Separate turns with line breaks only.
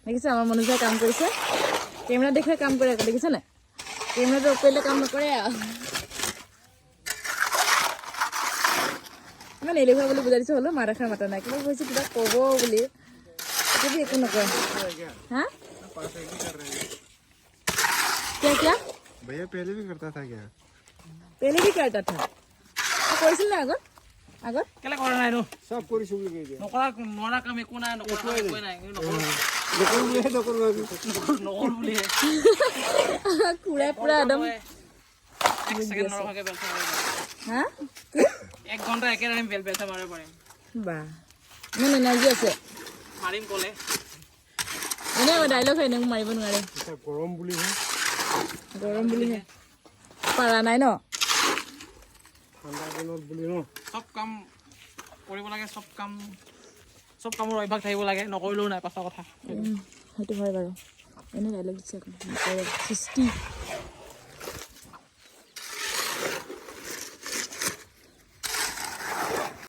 দেখিছা আমাৰ মনোজাই কাম কৰিছে কেমেৰা দেখে কাম কৰে দেখিছা না কেমেৰাটো অফ কৰিলে কাম নকৰে ইমান এলেহুৱা বুলি বুজাই দিছে হ'লেও মাৰ এষাৰ মাতা নাই কিবা কৈছে কিবা ক'ব বুলি তথাপি একো নকয় হা क्या क्या
भैया पहले भी करता था क्या
पहले भी करता था কৰিছিল না আগত আগত
কেলে কৰা নাই নো
सब কৰিছো বুলি কৈ দিয়া
নকৰা নৰা কাম একো নাই নকৰা একো নাই
নকৰো বুলি নকৰো
নকৰো বুলি
কুৰা পুৰা একদম
এক সেকেন্ড নৰখাকে বেলচা মাৰিব
হা
এক ঘন্টা একেৰাহে বেলচা মাৰিব পাৰিম
বা ইমান এনাৰ্জি আছে
মাৰিম ক'লে
এনে ডাইলগ হয় এনে মাৰিব নোৱাৰে
গৰম বুলিহে
গৰম বুলিহে পাৰা নাই ন
ঠাণ্ডা দিনত বুলি ন
সব কাম কৰিব লাগে সব কামৰ অভ্যাস থাকিব লাগে নকৰিলেও নাই পাছৰ কথা
সেইটো হয় বাৰু এনে ডাইলগ দিছে আকৌ সৃষ্টি